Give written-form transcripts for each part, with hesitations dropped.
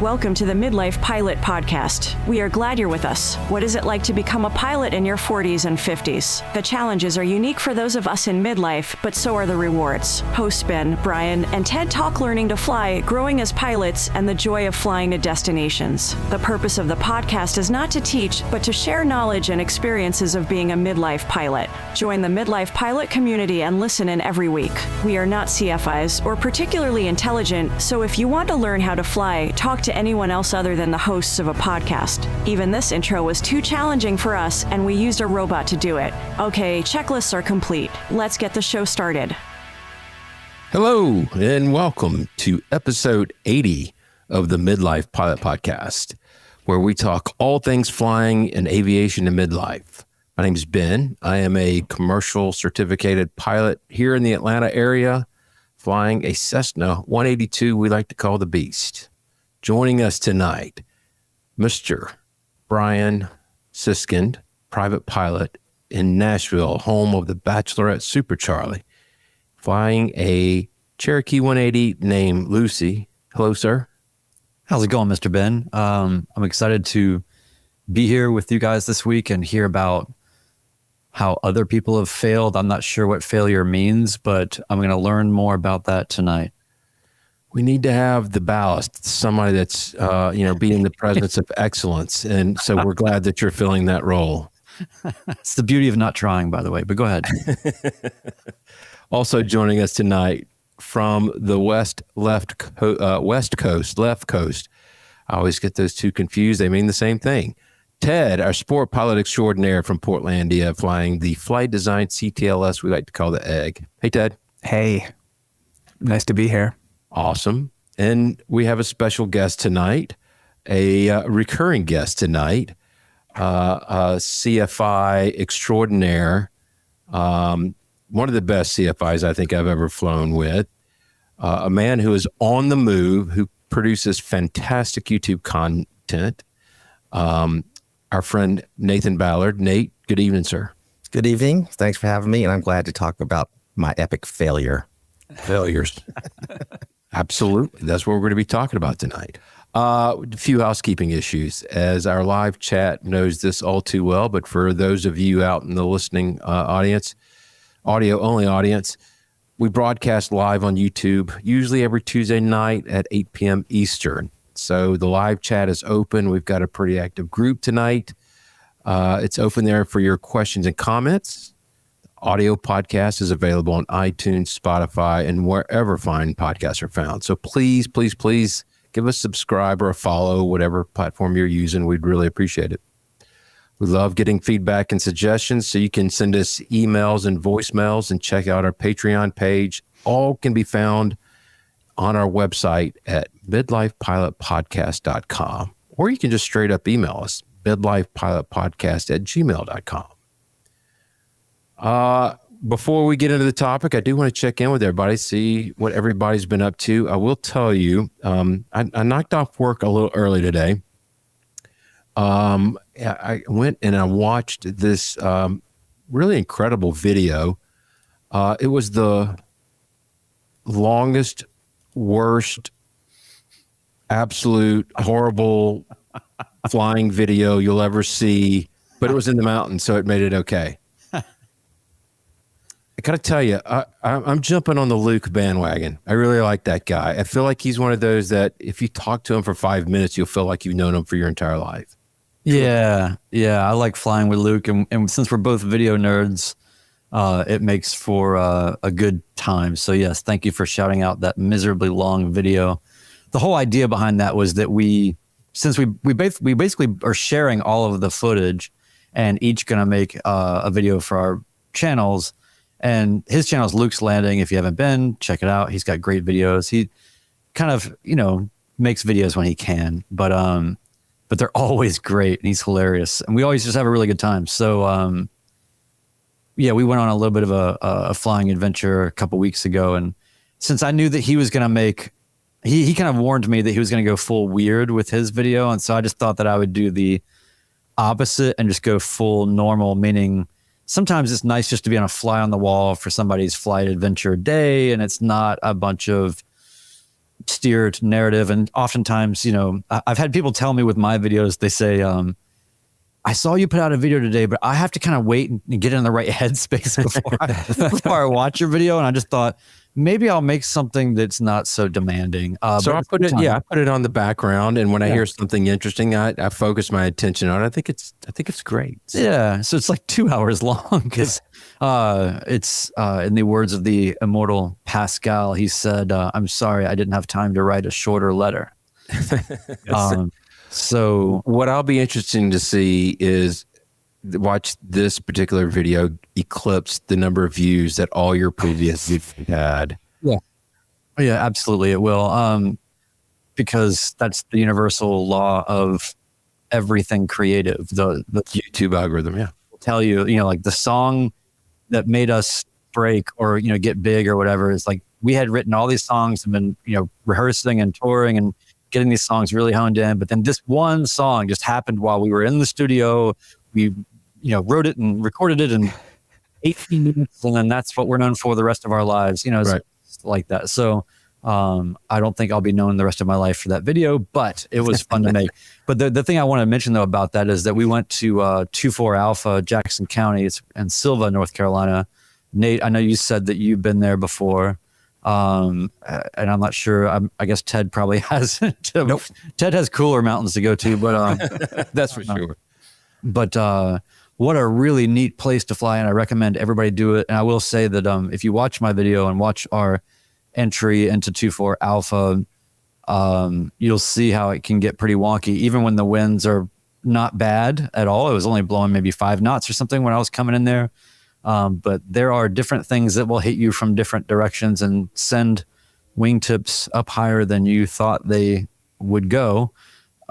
Welcome to the Midlife Pilot Podcast. We are glad you're with us. What is it like to become a pilot in your 40s and 50s? The challenges are unique for those of us in midlife, but so are the rewards. Hosts Ben, Brian, and Ted talk learning to fly, growing as pilots, and the joy of flying to destinations. The purpose of the podcast is not to teach, but to share knowledge and experiences of being a midlife pilot. Join the Midlife Pilot community and listen in every week. We are not CFIs or particularly intelligent, so if you want to learn how to fly, talk to anyone else other than the hosts of a podcast. Even this intro was too challenging for us, and we used a robot to do it. Okay, checklists are complete. Let's get the show started. Hello, and welcome to episode 80 of the Midlife Pilot Podcast, where we talk all things flying and aviation in midlife. My name is Ben. I am a commercial certificated pilot here in the Atlanta area, flying a Cessna 182 we like to call the Beast. Joining us tonight, Mr. Brian Siskind, private pilot in Nashville, home of the Bachelorette Super Charlie, flying a Cherokee 180 named Lucy. Hello, sir. How's it going, Mr. Ben? I'm excited to be here with you guys this week and hear about how other people have failed. I'm not sure what failure means, but I'm going to learn more about that tonight. We need to have the ballast, somebody that's, being in the presence of excellence. And so we're glad that you're filling that role. It's the beauty of not trying, by the way, but go ahead. Also joining us tonight from the West Coast. I always get those two confused. They mean the same thing. Ted, our sport pilot extraordinaire from Portlandia, flying the Flight Design CTLS we like to call the Egg. Hey, Ted. Hey, nice to be here. Awesome. And we have a special guest tonight, a recurring guest tonight, a CFI extraordinaire, one of the best CFIs I think I've ever flown with, a man who is on the move, who produces fantastic YouTube content, our friend Nathan Ballard. Nate, good evening, sir. Good evening. Thanks for having me, and I'm glad to talk about my epic failures. Absolutely. That's what we're going to be talking about tonight. A few housekeeping issues, as our live chat knows this all too well, but for those of you out in the listening audience, audio-only audience, we broadcast live on YouTube, usually every Tuesday night at 8 p.m. Eastern. So the live chat is open. We've got a pretty active group tonight. It's open there for your questions and comments. Audio podcast is available on iTunes, Spotify, and wherever fine podcasts are found. So please, please, please give us a subscribe or a follow, whatever platform you're using. We'd really appreciate it. We love getting feedback and suggestions, so you can send us emails and voicemails and check out our Patreon page. All can be found on our website at midlifepilotpodcast.com, or you can just straight up email us, midlifepilotpodcast@gmail.com. Before we get into the topic, I do want to check in with everybody, see what everybody's been up to. I will tell you, I knocked off work a little early today. I went and I watched this really incredible video. It was the longest, worst, absolute, horrible flying video you'll ever see, but it was in the mountains, so it made it okay. I got to tell you, I'm jumping on the Luke bandwagon. I really like that guy. I feel like he's one of those that if you talk to him for 5 minutes, you'll feel like you've known him for your entire life. Yeah. I like flying with Luke. And since we're both video nerds, it makes for a good time. So yes, thank you for shouting out that miserably long video. The whole idea behind that was that we basically are sharing all of the footage and each going to make a video for our channels. And his channel is Luke's Landing. If you haven't been, check it out. He's got great videos. He kind of, makes videos when he can, but they're always great and he's hilarious. And we always just have a really good time. So, we went on a little bit of a flying adventure a couple weeks ago. And since I knew that he was going to make, he kind of warned me that he was going to go full weird with his video. And so I just thought that I would do the opposite and just go full normal, meaning sometimes it's nice just to be on a fly on the wall for somebody's flight adventure day, and it's not a bunch of steered narrative. And oftentimes, I've had people tell me with my videos, they say, I saw you put out a video today, but I have to kind of wait and get in the right headspace before I watch your video. And I just thought maybe I'll make something that's not so demanding. So I put it on the background, and when I hear something interesting, I focus my attention on it. I think it's great. Yeah. So it's like 2 hours long because it's in the words of the immortal Pascal, he said, I'm sorry, I didn't have time to write a shorter letter. So what I'll be interesting to see is watch this particular video eclipse the number of views that all your previous videos had. Yeah. Yeah, absolutely. It will. Because that's the universal law of everything creative. The YouTube algorithm. Yeah. Will tell you, like the song that made us break or, get big or whatever is like, we had written all these songs and been, rehearsing and touring and getting these songs really honed in. But then this one song just happened while we were in the studio. We, wrote it and recorded it in 18 minutes. And then that's what we're known for the rest of our lives, right. Like that. So I don't think I'll be known the rest of my life for that video, but it was fun to make. But the thing I want to mention though about that is that we went to 2-4 Alpha, Jackson County. It's in Silva, North Carolina. Nate, I know you said that you've been there before. And I'm not sure. I guess Ted probably hasn't. Nope. Ted has cooler mountains to go to, but that's for sure. But what a really neat place to fly, and I recommend everybody do it. And I will say that if you watch my video and watch our entry into 2-4 Alpha, you'll see how it can get pretty wonky, even when the winds are not bad at all. It was only blowing maybe 5 knots or something when I was coming in there. But there are different things that will hit you from different directions and send wingtips up higher than you thought they would go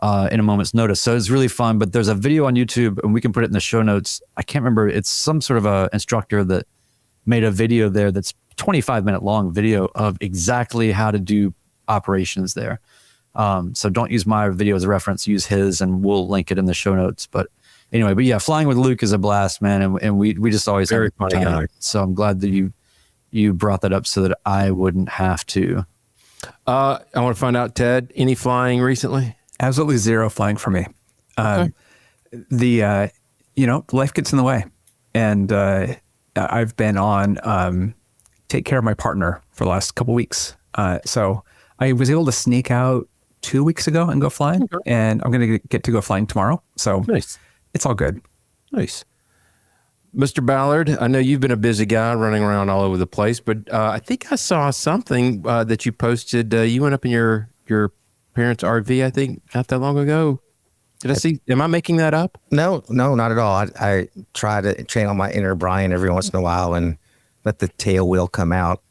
in a moment's notice. So it's really fun. But there's a video on YouTube, and we can put it in the show notes. I can't remember. It's some sort of a instructor that made a video there that's 25-minute long video of exactly how to do operations there. So don't use my video as a reference. Use his, and we'll link it in the show notes. But anyway, but yeah, flying with Luke is a blast, man. And we just always have a funny time. So I'm glad that you brought that up so that I wouldn't have to. I want to find out, Ted, any flying recently? Absolutely zero flying for me. Okay. Life gets in the way. And I've been on take care of my partner for the last couple weeks. So I was able to sneak out 2 weeks ago and go flying. Okay. And I'm going to get to go flying tomorrow. So nice. It's all good. Nice. Mr. Ballard, I know you've been a busy guy running around all over the place, but I think I saw something that you posted. You went up in your parents' RV, I think, not that long ago. Did I see? Am I making that up? No, not at all. I try to channel my inner Brian every once in a while and let the tail wheel come out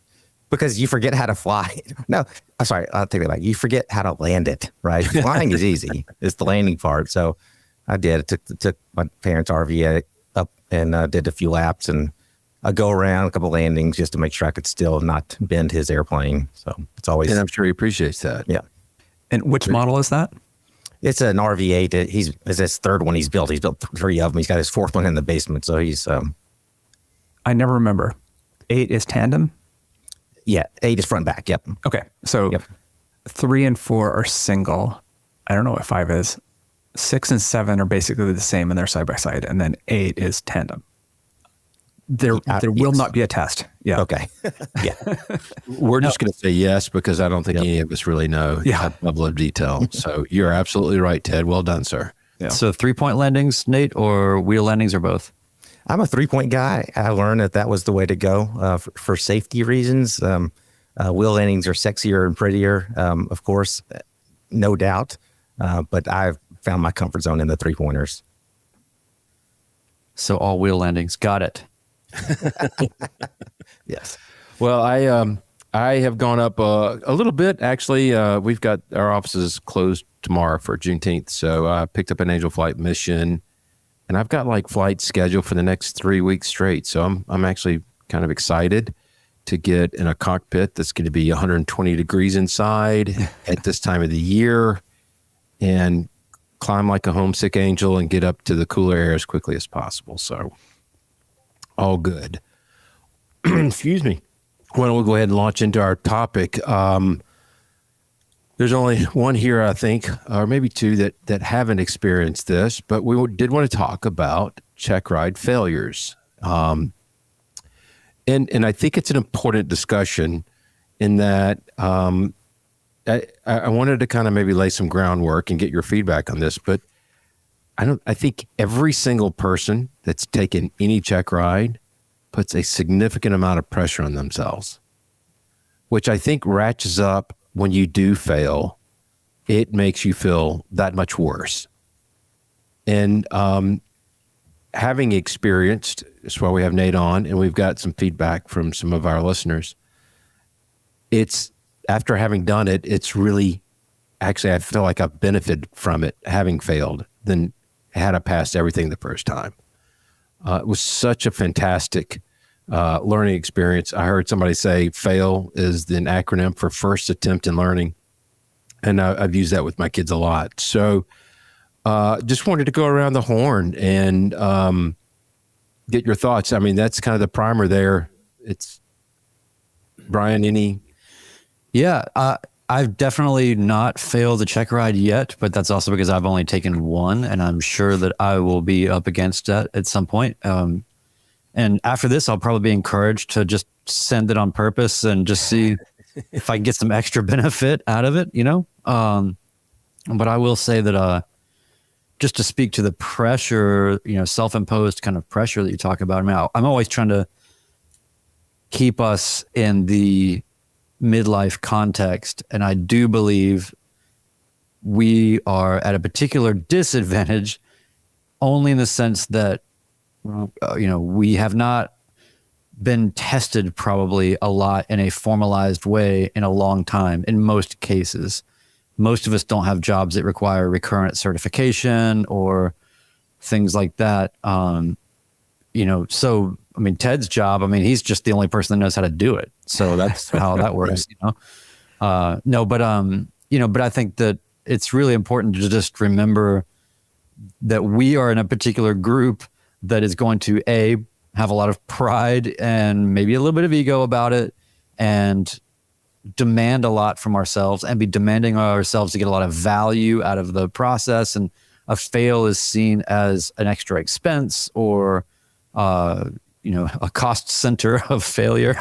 because you forget how to fly. No, I'm sorry. I'll take that back. You forget how to land it, right? Flying is easy. It's the landing part. So I did. Took my parents' RV up and did a few laps and I go around a couple landings just to make sure I could still not bend his airplane. So it's always. And I'm sure he appreciates that. Yeah. And which model is that? It's an RV8. It's his third one he's built. He's built 3 of them. He's got his 4th one in the basement. So he's. I never remember. 8 is tandem? Yeah. 8 is front back. Yep. Okay. So 3 and 4 are single. I don't know what 5 is. 6 and 7 are basically the same and they're side by side. And then 8 is tandem. There will not be a test. Yeah. Okay. Yeah. We're just going to say yes because I don't think any of us really know that level of detail. So you're absolutely right, Ted. Well done, sir. Yeah. So 3-point landings, Nate, or wheel landings, or both? I'm a 3-point guy. I learned that was the way to go for safety reasons. Wheel landings are sexier and prettier, of course, no doubt. But I've found my comfort zone in the 3-pointers. So all wheel landings. Got it. Yes. Well, I have gone up a little bit. Actually, we've got our offices closed tomorrow for Juneteenth. So I picked up an Angel Flight mission and I've got like flights scheduled for the next 3 weeks straight. So I'm actually kind of excited to get in a cockpit that's going to be 120 degrees inside at this time of the year and climb like a homesick angel and get up to the cooler air as quickly as possible. So all good. Excuse me. Why don't we go ahead and launch into our topic? There's only one here, I think, or maybe two that haven't experienced this, but we did want to talk about Checkride failures. And I think it's an important discussion in that I wanted to kind of maybe lay some groundwork and get your feedback on this, but I think every single person that's taken any Checkride puts a significant amount of pressure on themselves, which I think ratchets up when you do fail. It makes you feel that much worse. And having experienced, that's why we have Nate on, and we've got some feedback from some of our listeners. It's after having done it, it's really, actually, I feel like I've benefited from it, having failed, than had I passed everything the first time. It was such a fantastic learning experience. I heard somebody say FAIL is an acronym for first attempt in learning. And I've used that with my kids a lot. So just wanted to go around the horn and get your thoughts. I mean, that's kind of the primer there. It's Brian, any? Yeah, I've definitely not failed the Checkride yet, but that's also because I've only taken one, and I'm sure that I will be up against that at some point. And after this, I'll probably be encouraged to just send it on purpose and just see if I can get some extra benefit out of it, you know? But I will say that just to speak to the pressure, you know, self-imposed kind of pressure that you talk about, I mean, I'm always trying to keep us in the midlife context. And I do believe we are at a particular disadvantage only in the sense that, you know, we have not been tested probably a lot in a formalized way in a long time in most cases. Most of us don't have jobs that require recurrent certification or things like that. You know, so, I mean, Ted's job, I mean, he's just the only person that knows how to do it. So that's how that works, you know? No, but, you know, but I think that it's really important to just remember that we are in a particular group that is going to have a lot of pride and maybe a little bit of ego about it and demand a lot from ourselves and be demanding ourselves to get a lot of value out of the process. And a fail is seen as an extra expense or, you know, a cost center of failure.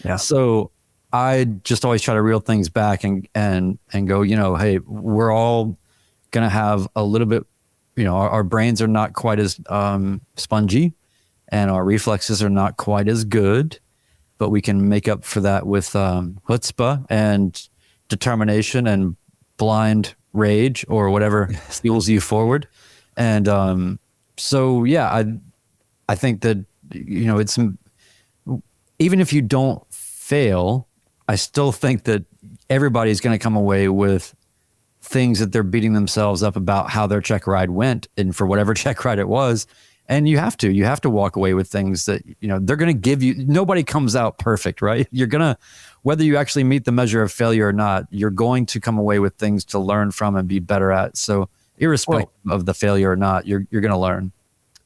Yeah. So I just always try to reel things back and go, you know, hey, we're all going to have a little bit, you know, our brains are not quite as spongy and our reflexes are not quite as good, but we can make up for that with chutzpah and determination and blind rage or whatever fuels you forward. And so, yeah, I think that, you know, it's, even if you don't fail, I still think that everybody's going to come away with things that they're beating themselves up about how their Checkride went and for whatever Checkride it was. And you have to walk away with things that, you know, they're going to give you. Nobody comes out perfect, right? You're going to, whether you actually meet the measure of failure or not, you're going to come away with things to learn from and be better at. So irrespective of the failure or not, you're going to learn.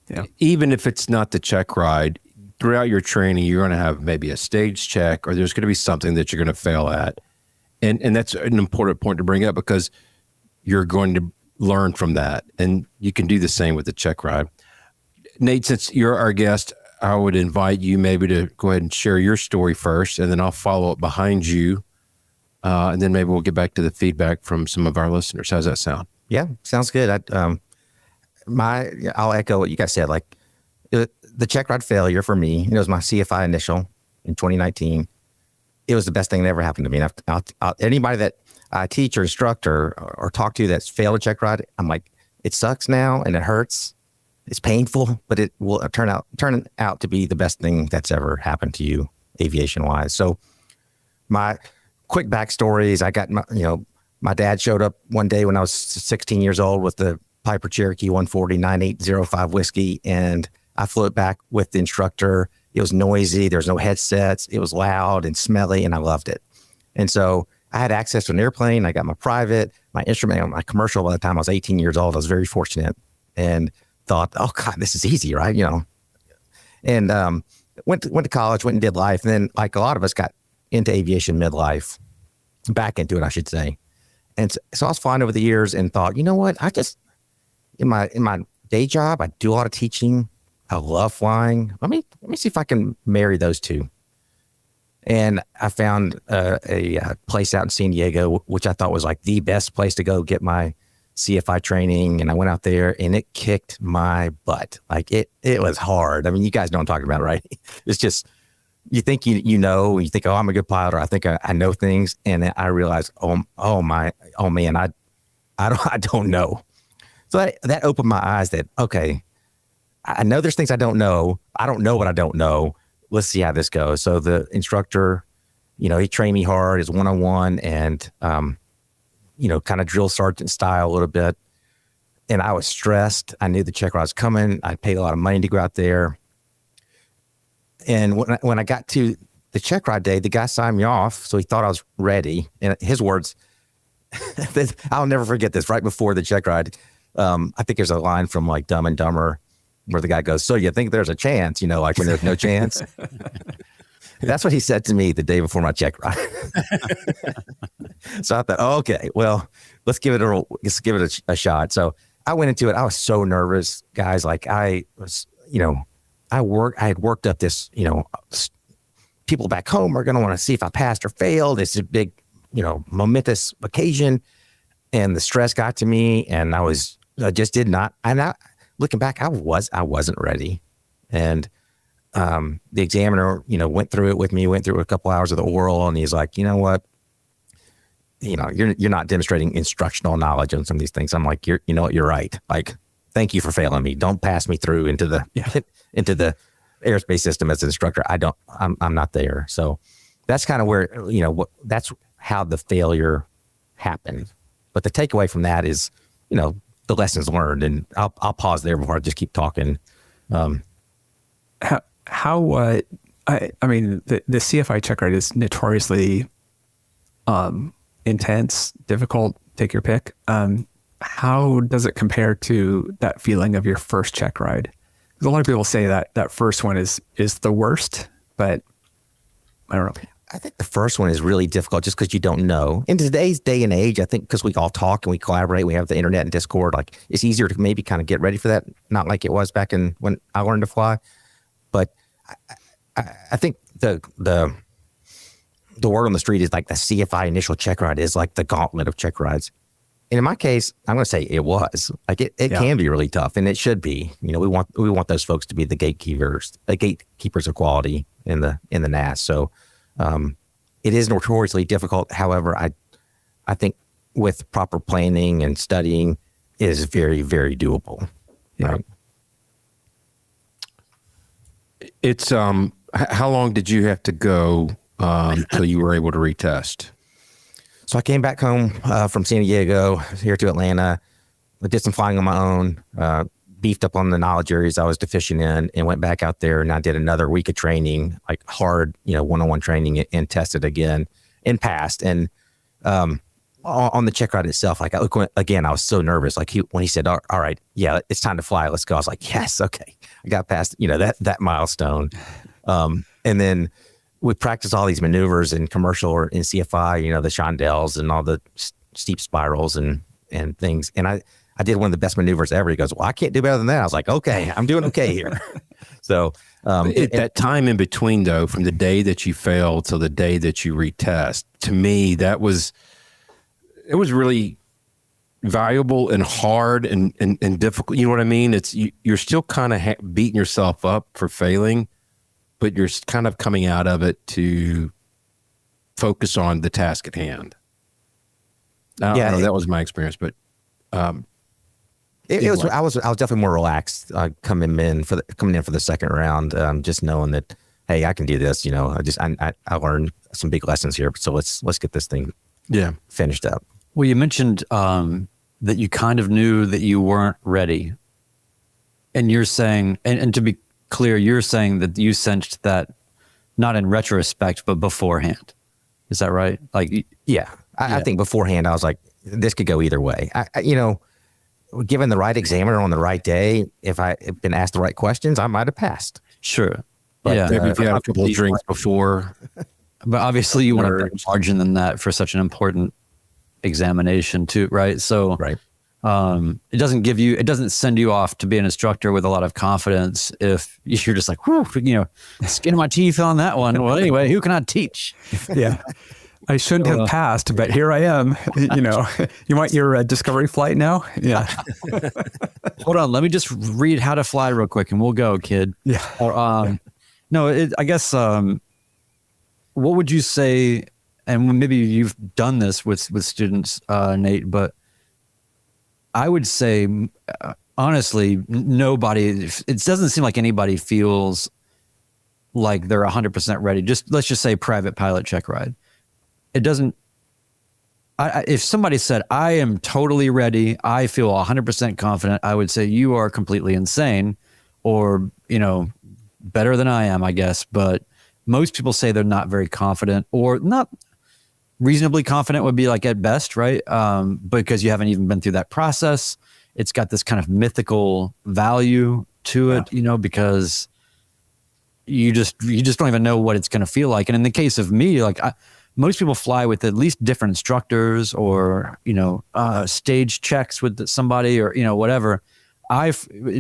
Yeah. Even if it's not the Checkride, throughout your training, you're going to have maybe a stage check or there's going to be something that you're going to fail at. And that's an important point to bring up because you're going to learn from that. And you can do the same with the Checkride. Nate, since you're our guest, I would invite you maybe to go ahead and share your story first, and then I'll follow up behind you. And then maybe we'll get back to the feedback from some of our listeners. How's that sound? Yeah, sounds good. I'll echo what you guys said. Like the Checkride failure for me, it was my CFII initial in 2019. It was the best thing that ever happened to me. And anybody that I teach or instruct or talk to that's failed a Checkride, I'm like, it sucks now and it hurts. It's painful, but it will turn out to be the best thing that's ever happened to you aviation wise. So my quick backstory is I got my dad showed up one day when I was 16 years old with the Piper Cherokee 140 9805 whiskey, and I flew it back with the instructor. It was noisy. There was no headsets. It was loud and smelly, and I loved it. And so I had access to an airplane. I got my private, my instrument, my commercial by the time I was 18 years old. I was very fortunate and thought, oh God, this is easy, right? You know, and went to college, went and did life. And then like a lot of us got into aviation midlife, back into it, I should say. so I was flying over the years and thought, you know what? I just, in my day job, I do a lot of teaching. I love flying. Let me see if I can marry those two. And I found a place out in San Diego, which I thought was like the best place to go get my CFI training. And I went out there and it kicked my butt. Like it was hard. I mean, you guys know what I'm talking about, right? It's just, you think you know, you think, oh, I'm a good pilot, or I think I know things. And then I realized, oh man, I don't know. So that opened my eyes that, okay, I know there's things I don't know. I don't know what I don't know. Let's see how this goes. So the instructor, he trained me hard as one-on-one and, kind of drill sergeant style a little bit. And I was stressed. I knew the check ride was coming. I paid a lot of money to go out there. And when I got to the check ride day, the guy signed me off. So he thought I was ready. And his words, I'll never forget this, right before the check ride. I think there's a line from like Dumb and Dumber where the guy goes, so you think there's a chance, like when there's no chance? That's what he said to me the day before my check ride. So I thought, okay, well, let's give it a shot. So I went into it. I was so nervous, guys. Like I was, I had worked up this, people back home are going to want to see if I passed or failed. It's a big, momentous occasion. And the stress got to me and I just did not. And looking back, I wasn't ready. And the examiner, went through it with me, went through a couple hours of the oral, and he's like, you know what? You're not demonstrating instructional knowledge on some of these things. I'm like, you're right. Like, thank you for failing me. Don't pass me through into the airspace system as an instructor. I'm not there. So that's kind of where, that's how the failure happened. But the takeaway from that is, the lessons learned. And I'll pause there before I just keep talking. I mean, the CFI check ride is notoriously intense, difficult, take your pick. How does it compare to that feeling of your first check ride? Because a lot of people say that first one is the worst, but I don't know. I think the first one is really difficult just because you don't know. In today's day and age, I think because we all talk and we collaborate, we have the internet and Discord, like it's easier to maybe kind of get ready for that. Not like it was back when I learned to fly. But I think the word on the street is like the CFI initial check ride is like the gauntlet of check rides. And in my case, I'm going to say it was like it can be really tough, and it should be. We want those folks to be the gatekeepers of quality in the NAS. So it is notoriously difficult. However, I think with proper planning and studying, it is very, very doable. Yeah. Right? It's how long did you have to go till you were able to retest? So I came back home from San Diego here to Atlanta. I did some flying on my own, beefed up on the knowledge areas I was deficient in, and went back out there and I did another week of training, like hard, one-on-one training, and tested again and passed. And on the check ride itself, like I was so nervous. Like when he said, all right, yeah, it's time to fly, let's go. I was like, yes, okay. I got past, that milestone. And then we practiced all these maneuvers in commercial or in CFI, the chandelles and all the steep spirals and things. And I did one of the best maneuvers ever. He goes, well, I can't do better than that. I was like, okay, I'm doing okay here. So that time in between, though, from the day that you failed till the day that you retest, to me, it was really valuable and hard and difficult. You know what I mean? You're still kind of beating yourself up for failing, but you're kind of coming out of it to focus on the task at hand. I don't know, that was my experience, but it was. I was definitely more relaxed coming in for the second round, just knowing that, hey, I can do this. I learned some big lessons here, so let's get this thing finished up. Well, you mentioned that you kind of knew that you weren't ready, and you're saying, and to be clear, you're saying that you sensed that not in retrospect, but beforehand. Is that right? Like, yeah. I think beforehand I was like, this could go either way. Given the right examiner on the right day, if I had been asked the right questions, I might have passed. Sure. But maybe if you had a couple of drinks before. But obviously you want a better margin than that for such an important examination too, right? So Right. it doesn't send you off to be an instructor with a lot of confidence if you're just like, whew, skin of my teeth on that one. Well, anyway, who can I teach? Yeah. I shouldn't have passed, but here I am. You want your discovery flight now? Yeah. Hold on. Let me just read How to Fly real quick and we'll go, kid. Yeah. Or, no, I guess, what would you say, and maybe you've done this with students, Nate, but I would say, honestly, it doesn't seem like anybody feels like they're 100% ready. Let's just say private pilot check ride. It doesn't, if somebody said, I am totally ready, I feel 100% confident, I would say you are completely insane or, better than I am, I guess. But most people say they're not very confident or not reasonably confident would be like at best, right? Because you haven't even been through that process. It's got this kind of mythical value to it, because you just don't even know what it's going to feel like. And in the case of me, like most people fly with at least different instructors or, stage checks with somebody or, whatever.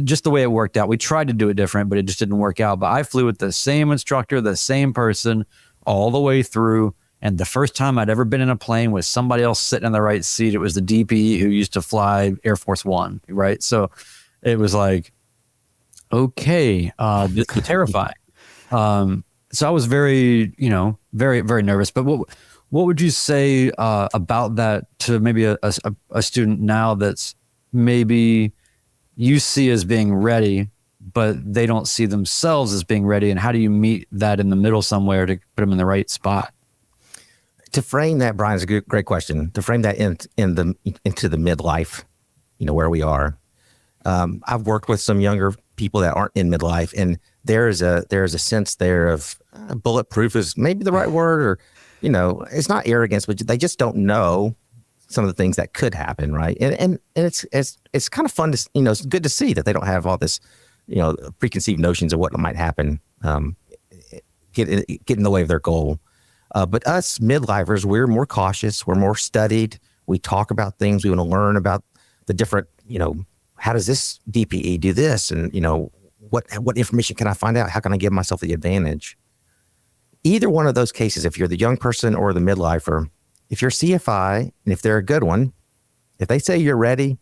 Just the way it worked out, we tried to do it different, but it just didn't work out. But I flew with the same instructor, the same person all the way through. And the first time I'd ever been in a plane with somebody else sitting in the right seat, it was the DP who used to fly Air Force One, right? So it was like, okay, this is terrifying. So I was very, very, very nervous. But what would you say about that to maybe a student now that's maybe you see as being ready, but they don't see themselves as being ready? And how do you meet that in the middle somewhere to put them in the right spot? To frame that, Brian, is a great question. To frame that into the midlife, where we are. I've worked with some younger people that aren't in midlife, and there's a sense there of bulletproof is maybe the right word, or it's not arrogance, but they just don't know some of the things that could happen, right? And it's kind of fun to it's good to see that they don't have all this preconceived notions of what might happen, get in the way of their goal. But us midlifers, we're more cautious, we're more studied. We talk about things, we want to learn about the different, how does this DPE do this? And, what information can I find out? How can I give myself the advantage? Either one of those cases, if you're the young person or the midlifer, if you're CFI, and if they're a good one, if they say you're ready,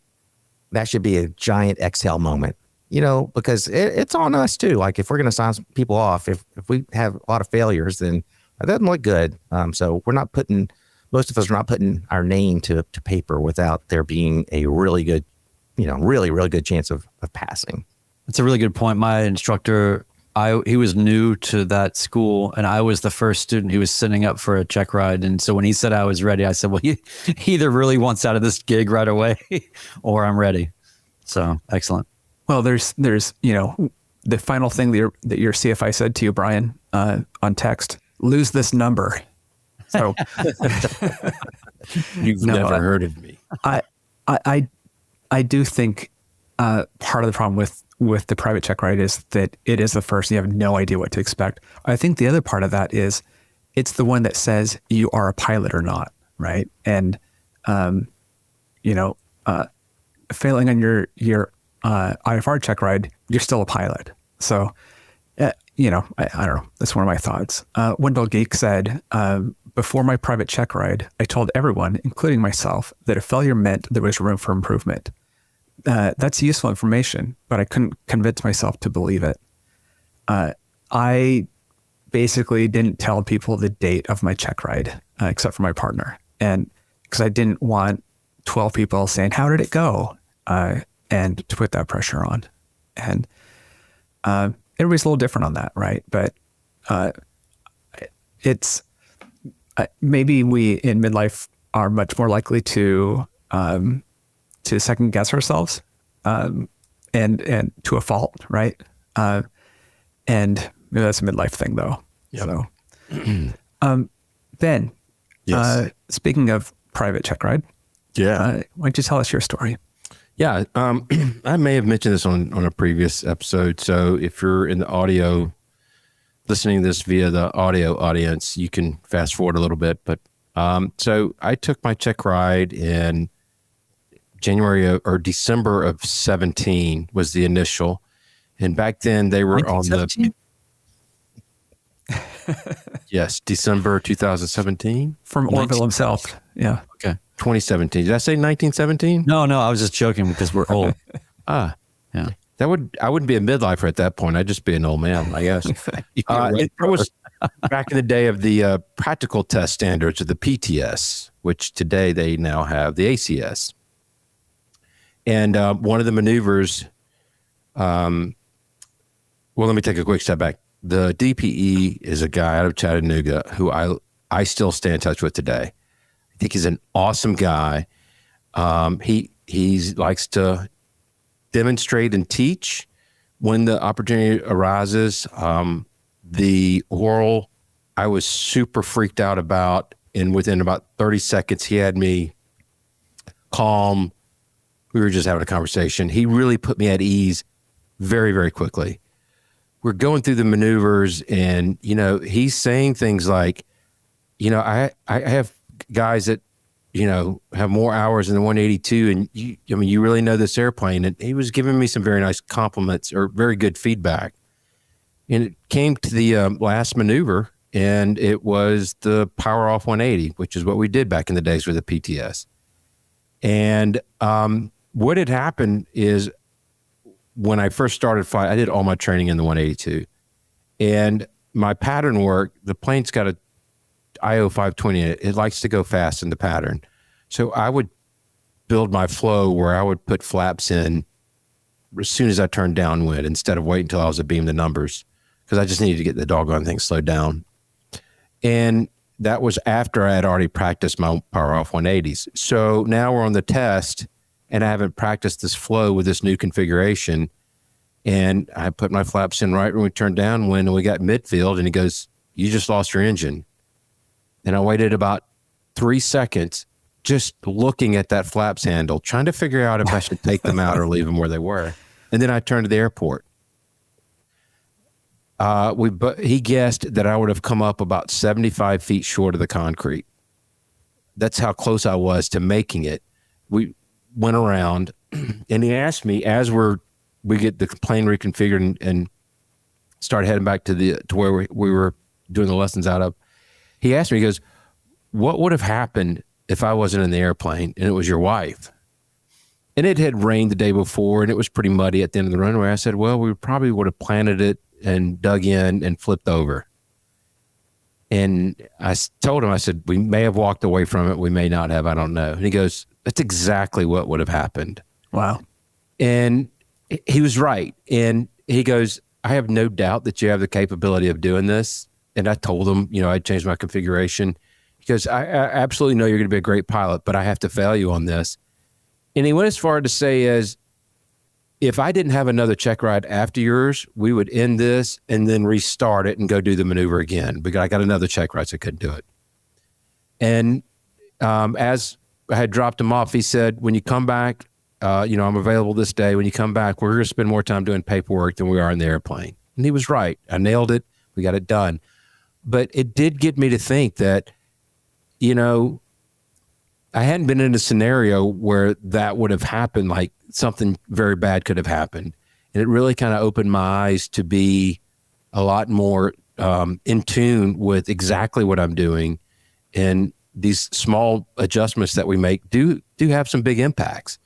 that should be a giant exhale moment, because it's on us too. Like if we're going to sign people off, if we have a lot of failures, then that doesn't look good. So most of us are not putting our name to paper without there being a really good, really, really good chance of passing. That's a really good point. My instructor, he was new to that school, and I was the first student who was sitting up for a check ride. And so when he said I was ready, I said, well, he either really wants out of this gig right away or I'm ready. So excellent. Well, there's the final thing that your CFI said to you, Brian, on text, lose this number. So You've never heard of me. I do think part of the problem with the private check ride is that it is the first. You have no idea what to expect. I think the other part of that is it's the one that says you are a pilot or not, right? And failing on your IFR check ride, you're still a pilot. So I don't know. That's one of my thoughts. Wendell Geek said, before my private check ride, I told everyone, including myself, that a failure meant there was room for improvement. That's useful information, but I couldn't convince myself to believe it. I basically didn't tell people the date of my check ride, except for my partner. And because I didn't want 12 people saying, how did it go? And to put that pressure on. And everybody's a little different on that, right? But it's maybe we in midlife are much more likely to second guess ourselves, and to a fault, right? And maybe that's a midlife thing, though. Yep. So, Ben, Yes. Speaking of private check ride, why don't you tell us your story? Yeah, I may have mentioned this on a previous episode. So if you're in the audio, listening to this via the audio audience, you can fast forward a little bit. But So I took my check ride in January or December of 17 was the initial. And back then they were on the, yes, December 2017. From Orville himself. Yeah. Okay. 2017. Did I say 1917? No, I was just joking because we're old. Ah, Yeah. I wouldn't be a midlifer at that point. I'd just be an old man, I guess. It was back in the day of the practical test standards of the PTS, which today they now have the ACS. And one of the maneuvers, well, let me take a quick step back. The DPE is a guy out of Chattanooga who I still stay in touch with today. I think he's an awesome guy. He likes to demonstrate and teach when the opportunity arises. The oral, I was super freaked out about, and within about 30 seconds, he had me calm. We were just having a conversation. He really put me at ease very, very quickly. We're going through the maneuvers, and, he's saying things like, I have guys that, have more hours than the 182, and you really know this airplane. And he was giving me some very nice compliments or very good feedback. And it came to the last maneuver, and it was the power off 180, which is what we did back in the days with the PTS. And what had happened is when I first started flying, I did all my training in the 182. And my pattern work, the plane's got a IO 520 in it. It likes to go fast in the pattern. So I would build my flow where I would put flaps in as soon as I turned downwind instead of waiting until I was abeam the numbers, because I just needed to get the doggone thing slowed down. And that was after I had already practiced my power off 180s. So now we're on the test, and I haven't practiced this flow with this new configuration. And I put my flaps in right when we turned downwind, and we got midfield, and he goes, "You just lost your engine." And I waited about 3 seconds just looking at that flaps handle, trying to figure out if I should take them out or leave them where they were. And then I turned to the airport. He guessed that I would have come up about 75 feet short of the concrete. That's how close I was to making it. We went around, and he asked me as we get the plane reconfigured and start heading back to where we were doing the lessons out of. He asked me, he goes, "What would have happened if I wasn't in the airplane and it was your wife?" And it had rained the day before, and it was pretty muddy at the end of the runway. I said, "Well, we probably would have planted it and dug in and flipped over." And I told him, I said, "We may have walked away from it. We may not have. I don't know." And he goes, "That's exactly what would have happened." Wow. And he was right. And he goes, "I have no doubt that you have the capability of doing this." And I told him, I changed my configuration. He goes, I absolutely know you're going to be a great pilot, but I have to fail you on this. And he went as far to say as, if I didn't have another check ride after yours, we would end this and then restart it and go do the maneuver again, because I got another check ride, so I couldn't do it. And as I had dropped him off, he said, "When you come back, I'm available this day. When you come back, we're going to spend more time doing paperwork than we are in the airplane." And he was right. I nailed it. We got it done. But it did get me to think that, I hadn't been in a scenario where that would have happened, like something very bad could have happened. And it really kind of opened my eyes to be a lot more in tune with exactly what I'm doing. And these small adjustments that we make do have some big impacts.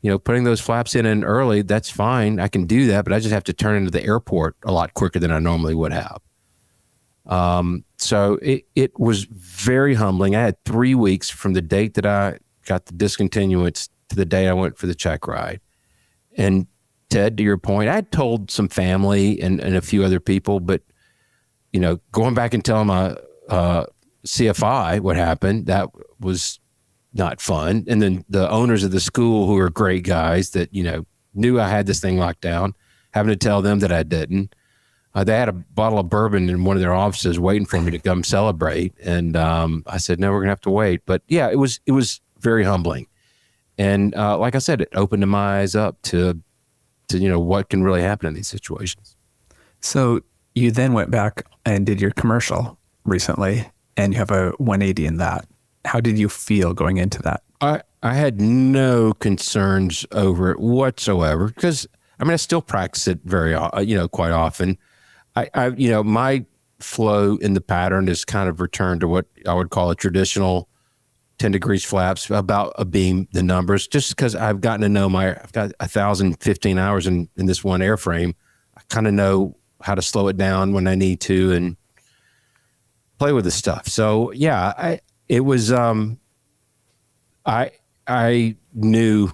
Putting those flaps in early, that's fine. I can do that, but I just have to turn into the airport a lot quicker than I normally would have. So it was very humbling. I had 3 weeks from the date that I got the discontinuance to the day I went for the check ride. And Ted, to your point, I had told some family and a few other people, but, going back and telling my CFI what happened, that was not fun. And then the owners of the school, who are great guys that, knew I had this thing locked down, having to tell them that I didn't. They had a bottle of bourbon in one of their offices waiting for me to come celebrate. And I said, "No, we're going to have to wait." But yeah, it was very humbling. And like I said, it opened my eyes up to what can really happen in these situations. So you then went back and did your commercial recently, and you have a 180 in that. how did you feel going into that? I had no concerns over it whatsoever because I still practice it quite often. My flow in the pattern is kind of returned to what I would call a traditional 10 degrees flaps, about a beam, the numbers, just because I've gotten to know I've got 1,015 hours in this one airframe. I kind of know how to slow it down when I need to and play with the stuff. So yeah, I knew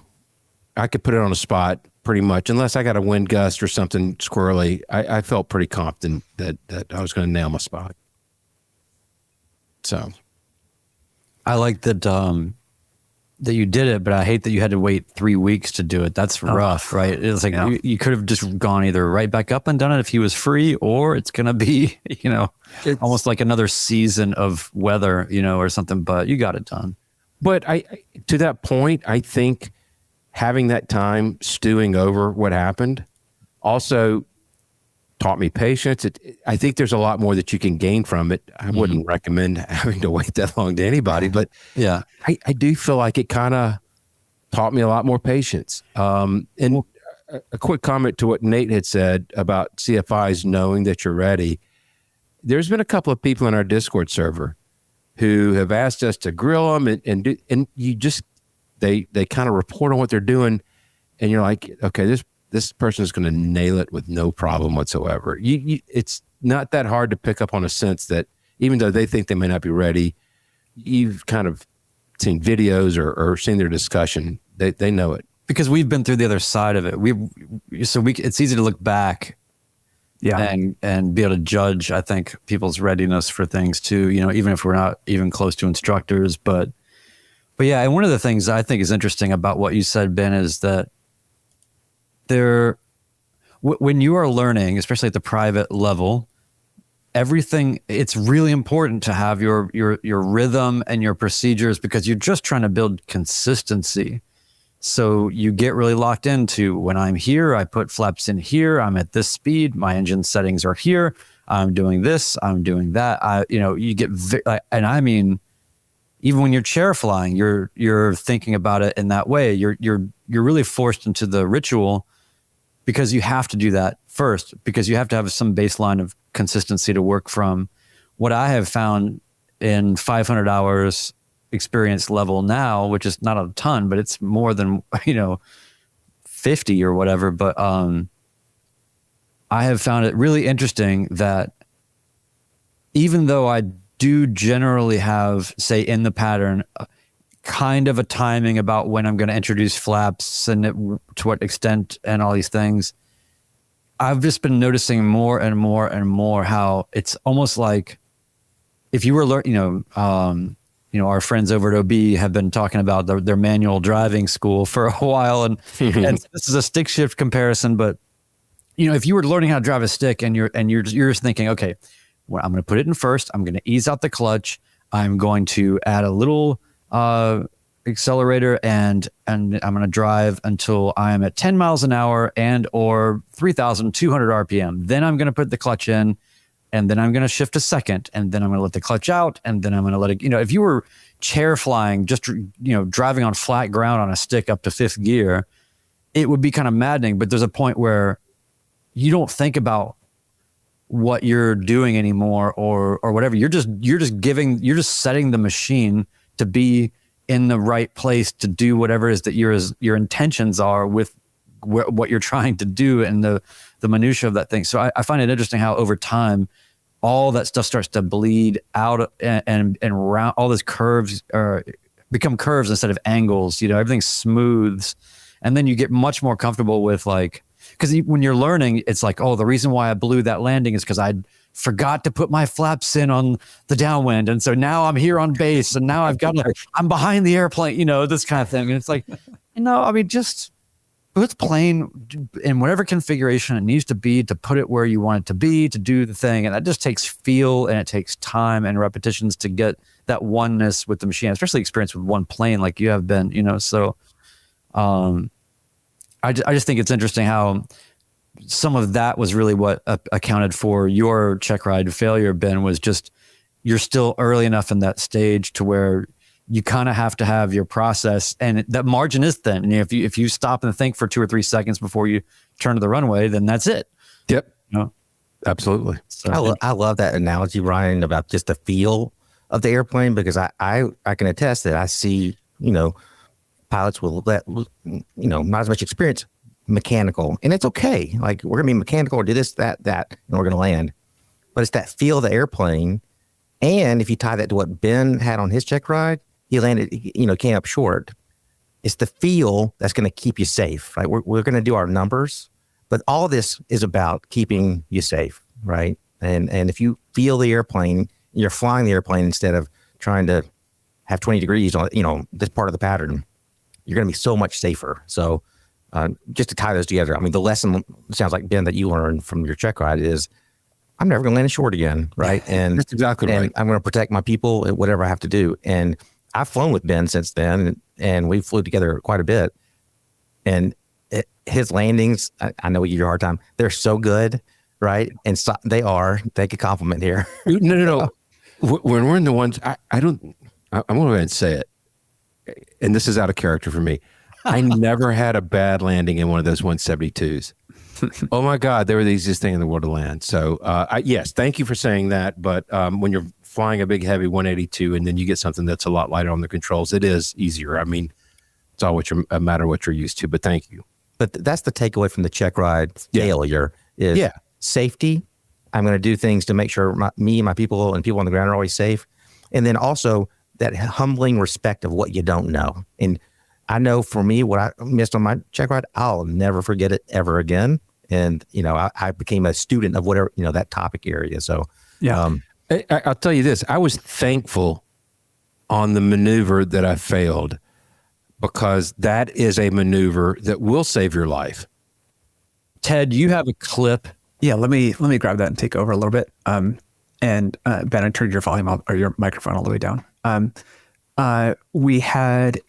I could put it on a spot pretty much, unless I got a wind gust or something squirrely. I felt pretty confident that I was going to nail my spot. So I like that that you did it, but I hate that you had to wait 3 weeks to do it. That's rough, right? It's like you could have just gone either right back up and done it if he was free, or it's going to be, almost like another season of weather, or something, but you got it done. But to that point, I think having that time stewing over what happened also taught me patience. I think there's a lot more that you can gain from it. I wouldn't recommend having to wait that long to anybody, but yeah, I do feel like it kind of taught me a lot more patience. And a quick comment to what Nate had said about CFIs knowing that you're ready. There's been a couple of people in our Discord server who have asked us to grill them and you just, they kind of report on what they're doing. And you're like, okay, this person is going to nail it with no problem whatsoever. It's not that hard to pick up on a sense that even though they think they may not be ready, you've kind of seen videos or seen their discussion. They know it. Because we've been through the other side of it. It's easy to look back and be able to judge, I think, people's readiness for things too, even if we're not even close to instructors. But yeah, and one of the things I think is interesting about what you said, Ben, is that when you are learning, especially at the private level, it's really important to have your rhythm and your procedures, because you're just trying to build consistency. So you get really locked into, when I'm here, I put flaps in here, I'm at this speed, my engine settings are here, I'm doing this, I'm doing that. You get, and I mean, even when you're chair flying, you're thinking about it in that way. You're really forced into the ritual, because you have to do that first, because you have to have some baseline of consistency to work from. What I have found in 500 hours experience level now, which is not a ton, but it's more than 50 or whatever, but I have found it really interesting that even though I do generally have, say, in the pattern, kind of a timing about when I'm going to introduce flaps and to what extent and all these things, I've just been noticing more and more and more how it's almost like if you were learning, our friends over at OB have been talking about their manual driving school for a while, and this is a stick shift comparison, but if you were learning how to drive a stick and you're just thinking, okay, well, I'm going to put it in first, I'm going to ease out the clutch, I'm going to add a little accelerator, and I'm going to drive until I am at 10 miles an hour or 3,200 RPM. Then I'm going to put the clutch in, and then I'm going to shift a second, and then I'm going to let the clutch out, and then I'm going to let it, if you were chair flying, just, driving on flat ground on a stick up to fifth gear, it would be kind of maddening. But there's a point where you don't think about what you're doing anymore or whatever. You're just setting the machine to be in the right place to do whatever it is that your intentions are with what you're trying to do and the minutia of that thing. So I find it interesting how over time, all that stuff starts to bleed out and round, all those curves become curves instead of angles, everything smooths. And then you get much more comfortable with because when you're learning, it's like, oh, the reason why I blew that landing is because I forgot to put my flaps in on the downwind. And so now I'm here on base, and now I'm behind the airplane, this kind of thing. And it's like, just put the plane in whatever configuration it needs to be to put it where you want it to be, to do the thing. And that just takes feel, and it takes time and repetitions to get that oneness with the machine, especially experience with one plane like you have been, so I just think it's interesting how some of that was really what accounted for your check ride failure, Ben, was just you're still early enough in that stage to where you kind of have to have your process, and that margin is thin. And if you stop and think for 2 or 3 seconds before you turn to the runway, then that's it. Yep. You know? Absolutely. So, I love that analogy, Ryan, about just the feel of the airplane, because I can attest that I see, pilots with not as much experience, mechanical, and it's okay. Like, we're gonna be mechanical or do this, that, and we're gonna land. But it's that feel of the airplane. And if you tie that to what Ben had on his check ride, he landed, came up short. It's the feel that's going to keep you safe, right? We're going to do our numbers, but all this is about keeping you safe, right? And if you feel the airplane, you're flying the airplane instead of trying to have 20 degrees on, this part of the pattern, you're going to be so much safer. So just to tie those together, I mean, the lesson sounds like, Ben, that you learned from your check ride is, I'm never going to land short again, right? And that's exactly right. I'm going to protect my people at whatever I have to do. And I've flown with Ben since then, and we flew together quite a bit. And his landings, I know we give you a hard time, they're so good, right? And so they could compliment here. No. When we're in the ones, I'm going to go ahead and say it. And this is out of character for me. I never had a bad landing in one of those 172s. Oh my God, they were the easiest thing in the world to land. So yes, thank you for saying that. But when you're flying a big, heavy 182 and then you get something that's a lot lighter on the controls, it is easier. I mean, it's all a matter of what you're used to, but thank you. But that's the takeaway from the check ride failure is safety. I'm going to do things to make sure my people and people on the ground are always safe. And then also that humbling respect of what you don't know. And I know for me, what I missed on my check ride, I'll never forget it ever again. And, I became a student of whatever, that topic area. So, I'll tell you this. I was thankful on the maneuver that I failed, because that is a maneuver that will save your life. Ted, you have a clip. Yeah, let me grab that and take over a little bit. And Ben, I turned your volume up, or your microphone all the way down. We had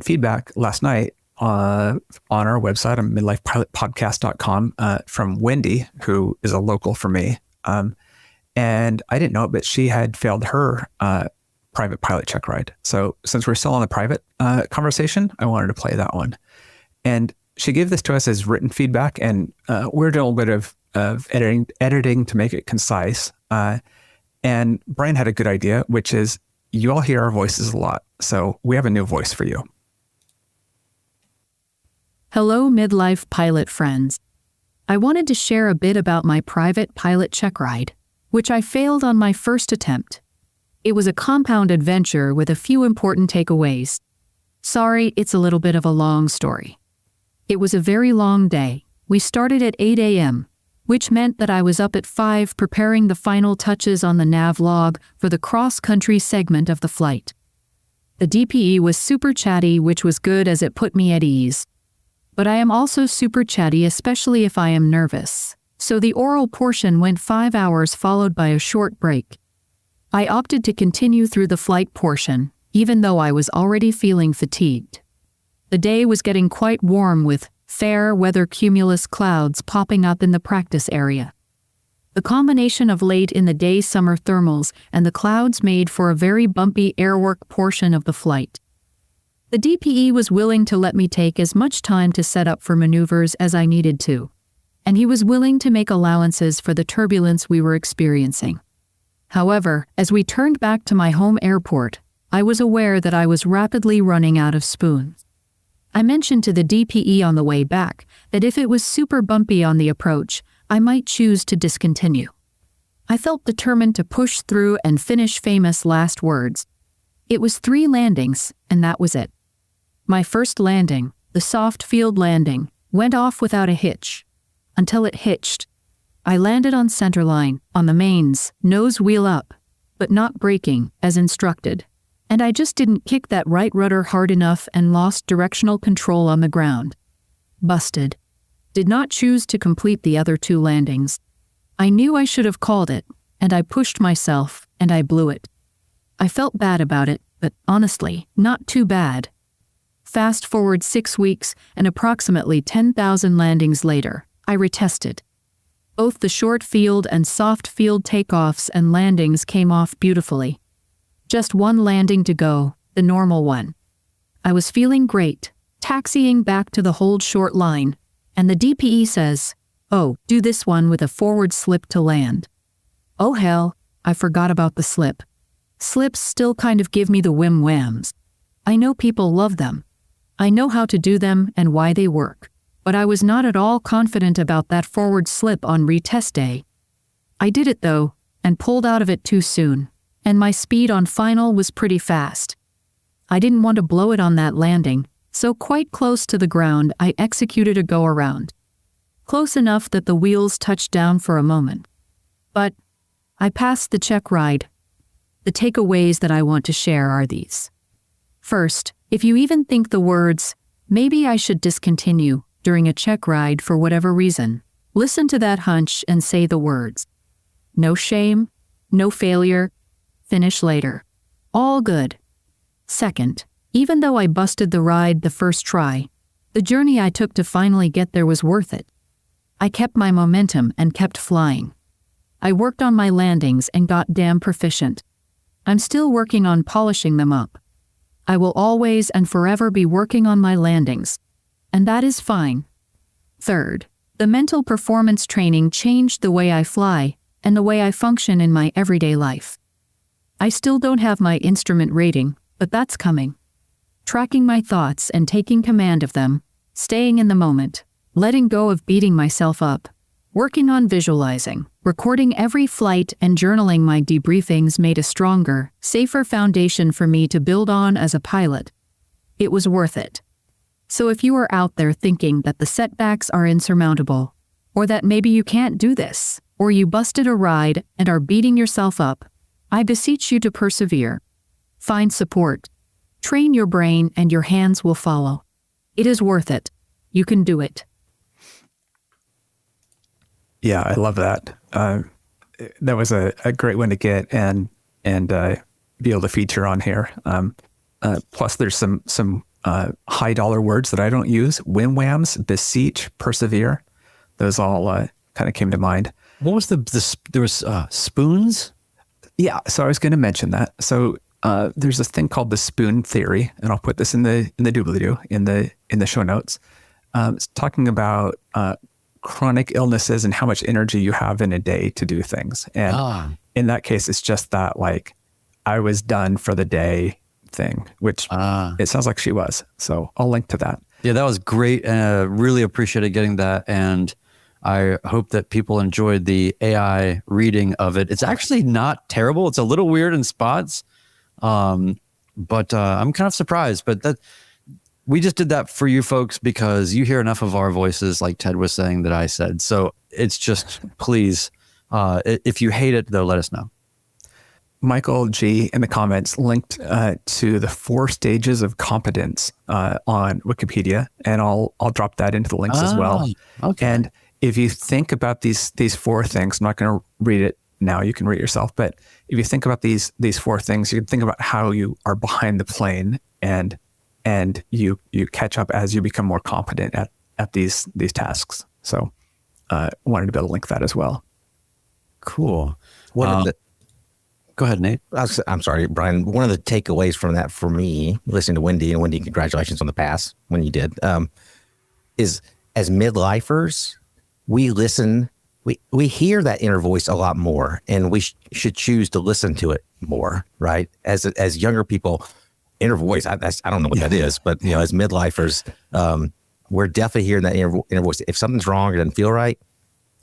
feedback last night on our website on midlifepilotpodcast.com from Wendy, who is a local for me. And I didn't know it, but she had failed her private pilot check ride. So since we're still on the private conversation, I wanted to play that one. And she gave this to us as written feedback, and we're doing a little bit of editing to make it concise. And Brian had a good idea, which is, you all hear our voices a lot, so we have a new voice for you. Hello, midlife pilot friends. I wanted to share a bit about my private pilot check ride, which I failed on my first attempt. It was a compound adventure with a few important takeaways. Sorry, it's a little bit of a long story. It was a very long day. We started at 8 a.m., which meant that I was up at 5 preparing the final touches on the nav log for the cross-country segment of the flight. The DPE was super chatty, which was good as it put me at ease. But I am also super chatty, especially if I am nervous. So the oral portion went 5 hours followed by a short break. I opted to continue through the flight portion, even though I was already feeling fatigued. The day was getting quite warm with fair weather cumulus clouds popping up in the practice area. The combination of late in the day summer thermals and the clouds made for a very bumpy airwork portion of the flight. The DPE was willing to let me take as much time to set up for maneuvers as I needed to, and he was willing to make allowances for the turbulence we were experiencing. However, as we turned back to my home airport, I was aware that I was rapidly running out of spoons. I mentioned to the DPE on the way back that if it was super bumpy on the approach, I might choose to discontinue. I felt determined to push through and finish famous last words. It was 3 landings, and that was it. My first landing, the soft field landing, went off without a hitch. Until it hitched. I landed on centerline, on the mains, nose wheel up, but not braking, as instructed. And I just didn't kick that right rudder hard enough and lost directional control on the ground. Busted. Did not choose to complete the other 2 landings. I knew I should have called it, and I pushed myself, and I blew it. I felt bad about it, but honestly, not too bad. Fast forward 6 weeks, and approximately 10,000 landings later, I retested. Both the short field and soft field takeoffs and landings came off beautifully. Just 1 landing to go, the normal one. I was feeling great, taxiing back to the hold short line, and the DPE says, "Oh, do this one with a forward slip to land." Oh hell, I forgot about the slip. Slips still kind of give me the whim-whams. I know people love them. I know how to do them and why they work, but I was not at all confident about that forward slip on retest day. I did it though, and pulled out of it too soon, and my speed on final was pretty fast. I didn't want to blow it on that landing, so quite close to the ground I executed a go-around. Close enough that the wheels touched down for a moment. But I passed the check ride. The takeaways that I want to share are these. First, if you even think the words, "Maybe I should discontinue," during a check ride for whatever reason, listen to that hunch and say the words. No shame, no failure, finish later. All good. Second, even though I busted the ride the first try, the journey I took to finally get there was worth it. I kept my momentum and kept flying. I worked on my landings and got damn proficient. I'm still working on polishing them up. I will always and forever be working on my landings, and that is fine. Third, the mental performance training changed the way I fly and the way I function in my everyday life. I still don't have my instrument rating, but that's coming. Tracking my thoughts and taking command of them, staying in the moment, letting go of beating myself up, working on visualizing, recording every flight and journaling my debriefings made a stronger, safer foundation for me to build on as a pilot. It was worth it. So if you are out there thinking that the setbacks are insurmountable, or that maybe you can't do this, or you busted a ride and are beating yourself up, I beseech you to persevere. Find support. Train your brain and your hands will follow. It is worth it. You can do it. Yeah, I love that. That was a great one to get and be able to feature on here. Plus, there's some high dollar words that I don't use: whim-whams, beseech, persevere. Those all kind of came to mind. What was there was spoons? Yeah, so I was going to mention that. So there's this thing called the spoon theory, and I'll put this in the doobly-doo in the show notes. It's talking about chronic illnesses and how much energy you have in a day to do things. And in that case, it's just that like I was done for the day thing, which it sounds like she was. So I'll link to that. Yeah, that was great. Really appreciated getting that. And I hope that people enjoyed the AI reading of it. It's actually not terrible. It's a little weird in spots, but I'm kind of surprised. But we just did that for you folks because you hear enough of our voices, like Ted was saying, that I said. So it's just, please, if you hate it, though, let us know. Michael G in the comments linked to the 4 stages of competence on Wikipedia, and I'll drop that into the links as well. Okay. And if you think about these 4 things, I'm not going to read it now. You can read it yourself. But if you think about these 4 things, you can think about how you are behind the plane, and you catch up as you become more competent at these tasks. So wanted to be able to link that as well. Cool. Go ahead, Nate. I'm sorry, Brian. One of the takeaways from that for me, listening to Wendy, and Wendy, congratulations on the pass when you did, is as midlifers, we listen, we hear that inner voice a lot more, and we should choose to listen to it more, right? As younger people, inner voice, I don't know what that is, but as midlifers, we're definitely hearing that inner voice. If something's wrong or doesn't feel right,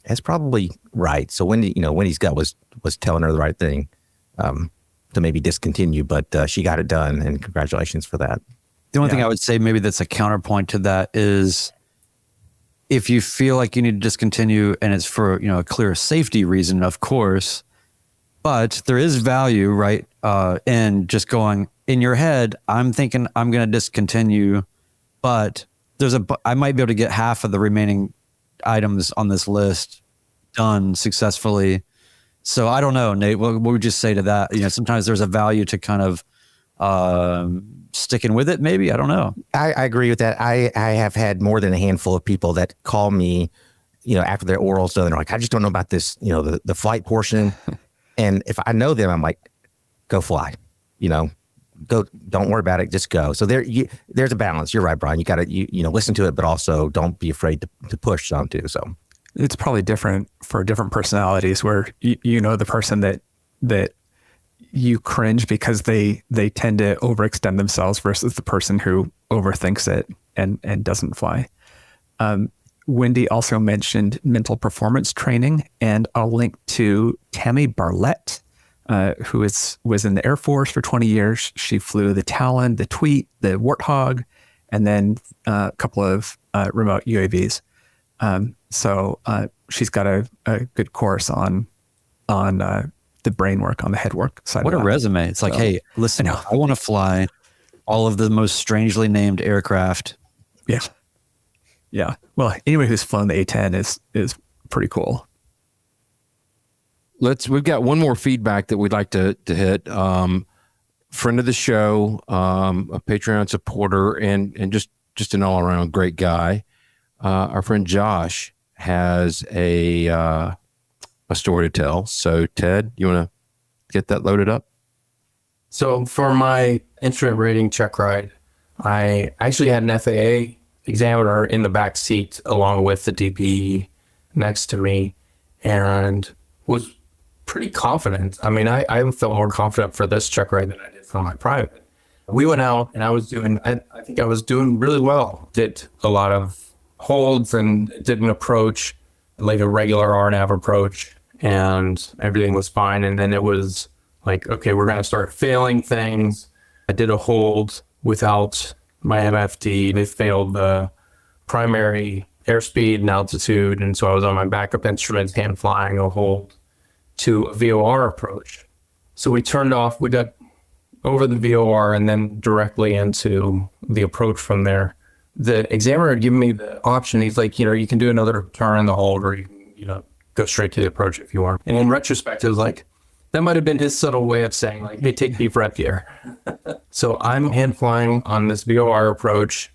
it's probably right. So Wendy's gut was telling her the right thing. To maybe discontinue, but she got it done, and congratulations for that. The only thing I would say maybe that's a counterpoint to that is if you feel like you need to discontinue and it's for, a clear safety reason, of course, but there is value, right? In just going in your head, I'm thinking I'm going to discontinue, but I might be able to get half of the remaining items on this list done successfully. So I don't know, Nate, what would you say to that? Sometimes there's a value to kind of sticking with it, maybe. I don't know. I agree with that. I have had more than a handful of people that call me, after their oral's done, they're like, I just don't know about this, the flight portion. And if I know them, I'm like, go fly, go. Don't worry about it. Just go. So there's a balance. You're right, Brian. You got to you know listen to it, but also don't be afraid to push some too. So it's probably different for different personalities. Where you know the person that you cringe because they tend to overextend themselves versus the person who overthinks it and doesn't fly. Wendy also mentioned mental performance training, and I'll link to Tammy Barlett, who was in the Air Force for 20 years. She flew the Talon, the Tweet, the Warthog, and then a couple of remote UAVs. So she's got a good course on the brain work, on the head work side. What of a that. resume. It's like, So, hey, listen, I want to fly all of the most strangely named aircraft. Yeah. Yeah. Well, anybody who's flown the A-10 is pretty cool. We've got one more feedback that we'd like to hit. Friend of the show, a Patreon supporter, and just an all around great guy. Our friend Josh has a story to tell. So Ted, you want to get that loaded up? So for my instrument rating check ride, I actually had an FAA examiner in the back seat along with the DPE next to me, and was pretty confident. I mean, I felt more confident for this check ride than I did for my private. We went out and I think I was doing really well. Did a lot of holds and did an approach, like a regular RNAV approach, and everything was fine. And then it was like, okay, we're going to start failing things. I did a hold without my MFD. They failed the primary airspeed and altitude. And so I was on my backup instruments, hand flying a hold to a VOR approach. So we got over the VOR and then directly into the approach from there. The examiner had given me the option. He's like, you can do another turn in the hold, or you can, go straight to the approach if you want. And in retrospect, it was like, that might have been his subtle way of saying, like, hey, take a deep breath here. So I'm hand flying on this VOR approach,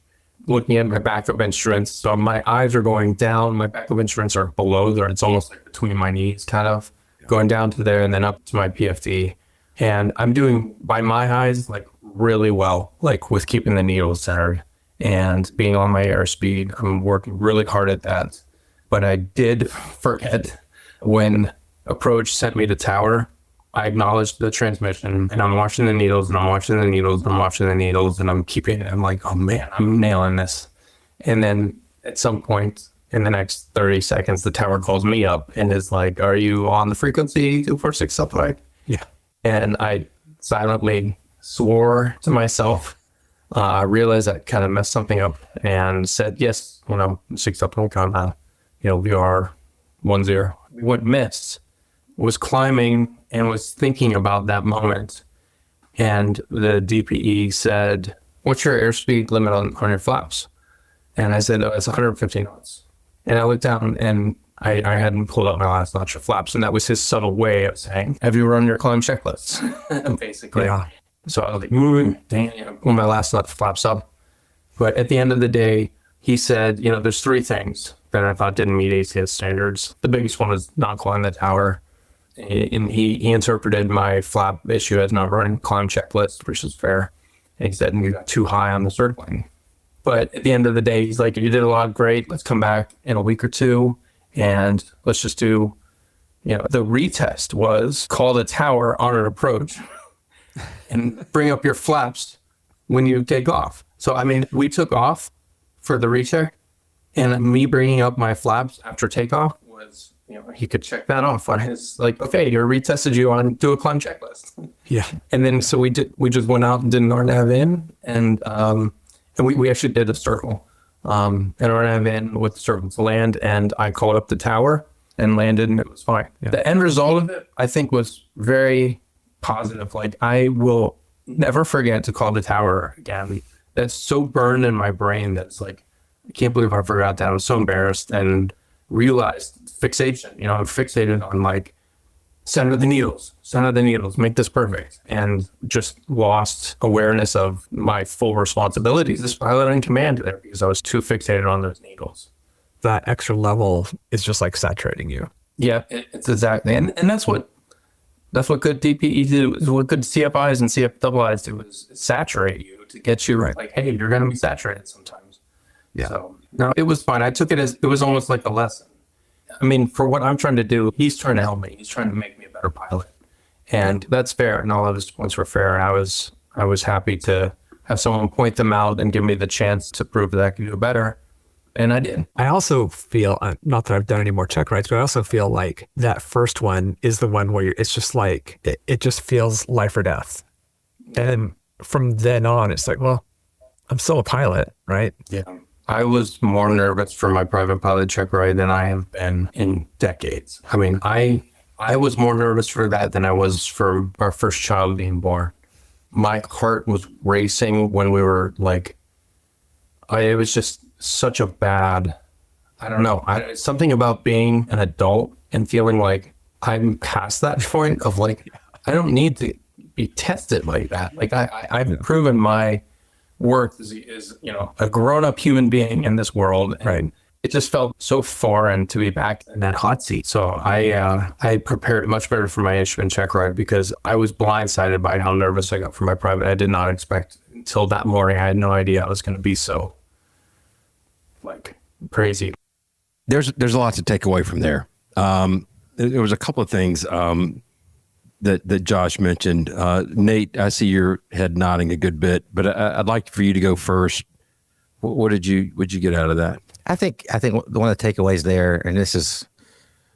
looking at my backup instruments. So my eyes are going down. My backup instruments are below there. It's almost like between my knees, kind of going down to there and then up to my PFD. And I'm doing, by my eyes, like really well, like with keeping the needles centered and being on my airspeed. I'm working really hard at that. But I did forget when approach sent me to tower. I acknowledged the transmission, and I'm watching the needles, and I'm watching the needles, and I'm watching the needles, and I'm like, oh man, I'm nailing this. And then at some point in the next 30 seconds, the tower calls me up and is like, are you on the frequency 246 something? Yeah. And I silently swore to myself. I realized I kind of messed something up and said, yes, 6 up on VR 10. What missed was climbing and was thinking about that moment. And the DPE said, what's your airspeed limit on your flaps? And I said, it's 150 knots. And I looked down and I hadn't pulled up my last notch of flaps. And that was his subtle way of saying, have you run your climb checklists? Basically. Yeah. So I was like, pull my last notch of flaps up. But at the end of the day, he said, there's 3 things that I thought didn't meet ACS standards. The biggest one was not climbing the tower. And he interpreted my flap issue as not running climb checklist, which is fair. And he said, you got too high on the circling. But at the end of the day, he's like, you did a lot great. Let's come back in a week or 2 and let's just do, the retest was call the tower on an approach and bring up your flaps when you take off. So, we took off for the recheck, and me bringing up my flaps after takeoff was, he could check that off on his, like, okay, you retested you on do a climb checklist. Yeah. And then so we just went out and did an RNAV in, and we actually did a circle, an RNAV in with the circle to land, and I called up the tower and landed, and it was fine. Yeah. The end result of it, I think, was very positive. Like, I will never forget to call the tower again. That's so burned in my brain that's like, I can't believe I forgot that. I was so embarrassed and realized fixation. I'm fixated on like center the needles, make this perfect, and just lost awareness of my full responsibilities as pilot in command there because I was too fixated on those needles. That extra level is just like saturating you. Yeah, it's exactly. And that's what That's what good DPE do. Is what good CFIs and CFIIs do is saturate you to get you like, hey, you're going to be saturated sometimes. Yeah. So no, it was fine. I took it as it was almost like a lesson. I mean, for what I'm trying to do, he's trying to help me. He's trying to make me a better pilot, and that's fair. And all of his points were fair. And I was happy to have someone point them out and give me the chance to prove that I could do better. And I did. I also feel, not that I've done any more check rides, but I also feel like that first one is the one where it's just like, it just feels life or death. And from then on, it's like, well, I'm still a pilot, right? Yeah. I was more nervous for my private pilot check ride than I have been in decades. I mean, I was more nervous for that than I was for our first child being born. My heart was racing when we were like, it was just such a bad, I don't know. Something about being an adult and feeling like I'm past that point of like, I don't need to be tested like that. Like I've proven my worth is, you know, a grown up human being in this world. And Right. it just felt so foreign to be back in that hot seat. So I prepared much better for my instrument check ride because I was blindsided by how nervous I got for my private. I did not expect until that morning. I had no idea I was going to be so like crazy. There's a lot to take away from there. There was a couple of things that Josh mentioned. Nate, I see your head nodding a good bit, but I'd like for you to go first. What did you get out of that? I think one of the takeaways there, and this is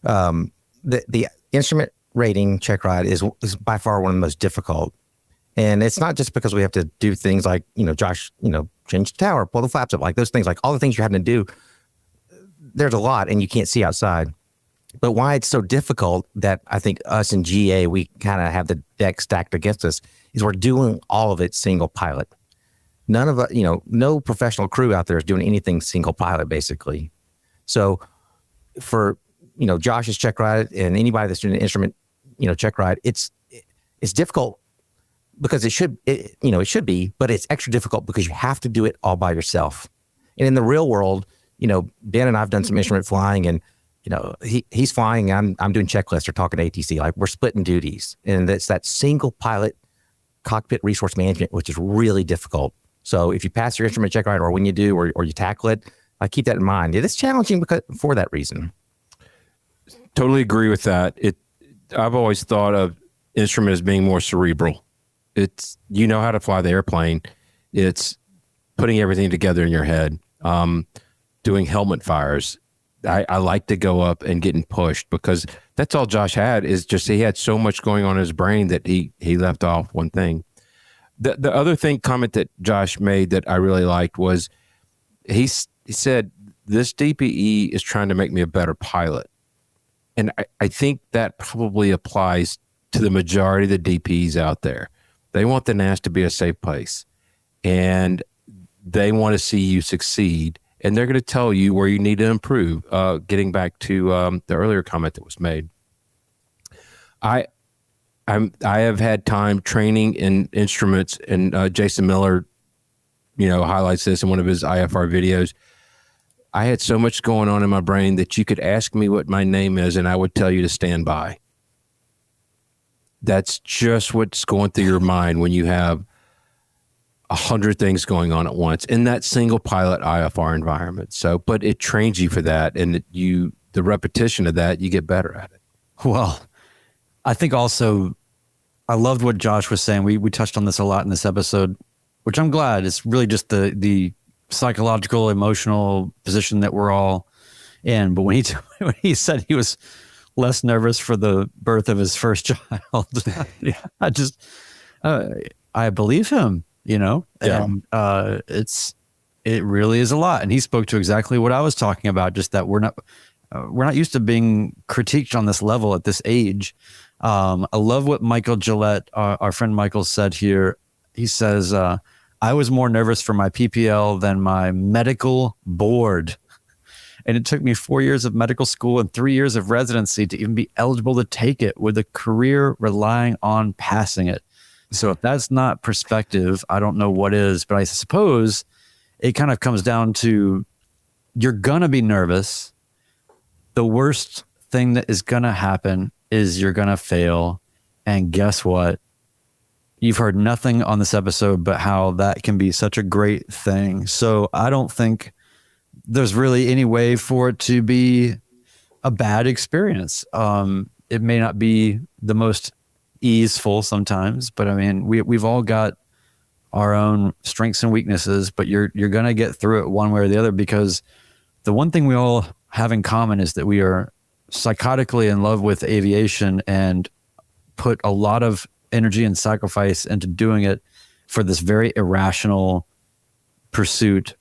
the instrument rating check ride is by far one of the most difficult. And it's not just because we have to do things like, Josh, change the tower, pull the flaps up, like those things, like all the things you're having to do. There's a lot and you can't see outside. But why it's so difficult that I think us in GA, we kind of have the deck stacked against us is we're doing all of it single pilot. None of us, no professional crew out there is doing anything single pilot, basically. So for, Josh's check ride and anybody that's doing an instrument, check ride, it's difficult because it should be, but it's extra difficult because you have to do it all by yourself. And in the real world, Ben and I've done some instrument flying and, he's flying, I'm doing checklists or talking to ATC, like we're splitting duties. And it's that single pilot cockpit resource management, which is really difficult. So if you pass your instrument check ride or when you do, or you tackle it, I keep that in mind. It is challenging for that reason. Totally agree with that. I've always thought of instrument as being more cerebral. It's, how to fly the airplane. It's putting everything together in your head. Doing helmet fires. I like to go up and getting pushed because that's all Josh had is just he had so much going on in his brain that he left off one thing. The other comment that Josh made that I really liked was he said, this DPE is trying to make me a better pilot. And I think that probably applies to the majority of the DPs out there. They want the NAS to be a safe place and they want to see you succeed. And they're going to tell you where you need to improve. Getting back to the earlier comment that was made, I have had time training in instruments, and Jason Miller, highlights this in one of his IFR videos. I had so much going on in my brain that you could ask me what my name is, and I would tell you to stand by. That's just what's going through your mind when you have 100 things going on at once in that single pilot IFR environment. So, but it trains you for that. And the repetition of that, you get better at it. Well, I think also, I loved what Josh was saying. We touched on this a lot in this episode, which I'm glad. It's really just the psychological, emotional position that we're all in. But when he said he was less nervous for the birth of his first child, I believe him. Yeah. And it really is a lot. And he spoke to exactly what I was talking about, just that we're not used to being critiqued on this level at this age. I love what Michael Gillette, our friend Michael, said here. He says, I was more nervous for my PPL than my medical board. And it took me 4 years of medical school and 3 years of residency to even be eligible to take it, with a career relying on passing it. So if that's not perspective, I don't know what is. But I suppose it kind of comes down to, you're going to be nervous. The worst thing that is going to happen is you're going to fail. And guess what? You've heard nothing on this episode but how that can be such a great thing. So I don't think there's really any way for it to be a bad experience. It may not be the most easeful sometimes, but I mean, we've all got our own strengths and weaknesses, but you're going to get through it one way or the other, because the one thing we all have in common is that we are psychotically in love with aviation and put a lot of energy and sacrifice into doing it for this very irrational pursuit.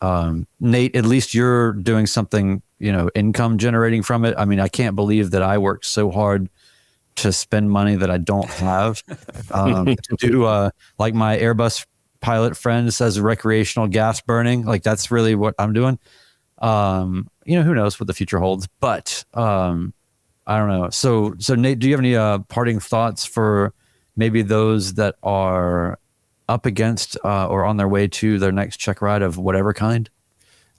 Nate, at least you're doing something, income generating from it. I mean, I can't believe that I worked so hard to spend money that I don't have, to do, like my Airbus pilot friend says, recreational gas burning. Like, that's really what I'm doing. Who knows what the future holds, but, I don't know. So Nate, do you have any, parting thoughts for maybe those that are up against, or on their way to their next check ride of whatever kind?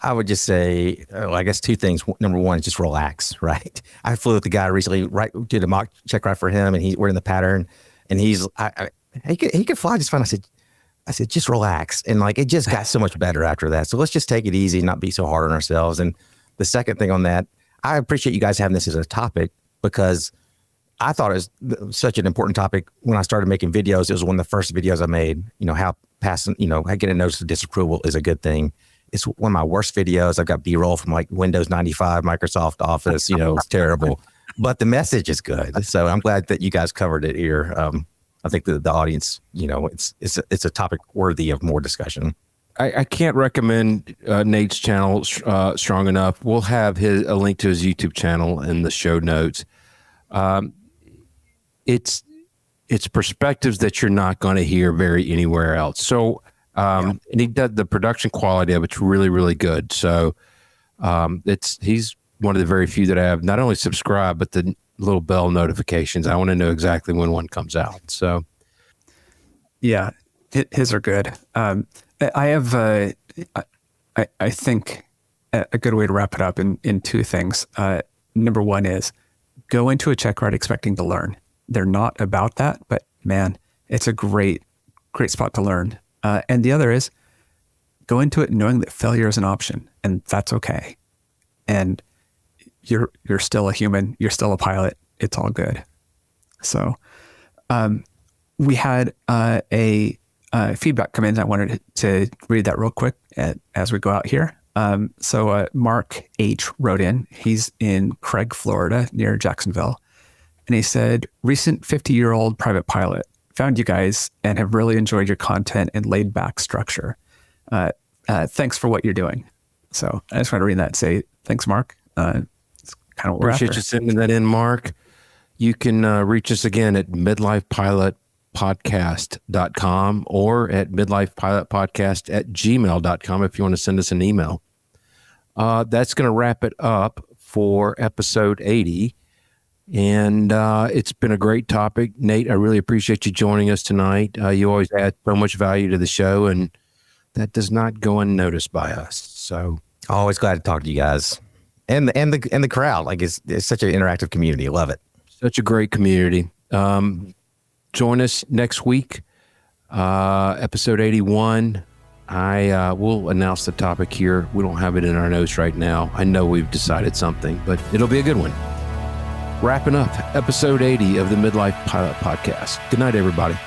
I would just say, I guess two things. Number one is just relax, right? I flew with the guy recently, did a mock check ride for him, and we're in the pattern, and he could fly just fine. I said, just relax. And like, it just got so much better after that. So let's just take it easy, not be so hard on ourselves. And the second thing on that, I appreciate you guys having this as a topic, because I thought it was such an important topic when I started making videos. It was one of the first videos I made, how passing, I get a notice of disapproval is a good thing. It's one of my worst videos. I've got B-roll from like Windows 95, Microsoft Office, it's terrible, but the message is good. So I'm glad that you guys covered it here. I think the audience, it's a topic worthy of more discussion. I can't recommend Nate's channel strong enough. We'll have a link to his YouTube channel in the show notes. It's perspectives that you're not going to hear anywhere else. So, and he does the production quality of it's really, really good. So, he's one of the very few that I have not only subscribed, but the little bell notifications. I want to know exactly when one comes out. So, yeah, his are good. I have, I think a good way to wrap it up in two things. Number one is go into a check ride expecting to learn. They're not about that, but man, it's a great spot to learn. And the other is go into it knowing that failure is an option, and that's okay. And you're still a human. You're still a pilot. It's all good. So, we had a feedback come in. I wanted to read that real quick as we go out here. So Mark H. wrote in. He's in Craig, Florida, near Jacksonville. And he said, recent 50-year-old private pilot, found you guys and have really enjoyed your content and laid back structure. Thanks for what you're doing. So I just want to read that and say, thanks, Mark. It's kind of what we're after. Appreciate you sending that in, Mark. You can reach us again at midlifepilotpodcast.com or at midlifepilotpodcast@gmail.com if you want to send us an email. That's going to wrap it up for episode 80. And it's been a great topic. Nate, I really appreciate you joining us tonight. You always add so much value to the show, and that does not go unnoticed by us. So Always glad to talk to you guys and the crowd. Like it's such an interactive community. I love it. Such a great community. Join us next week, episode 81. I will announce the topic here. We don't have it in our notes right now. I know we've decided something, but it'll be a good one. Wrapping up episode 80 of the Midlife Pilot Podcast. Good night, everybody.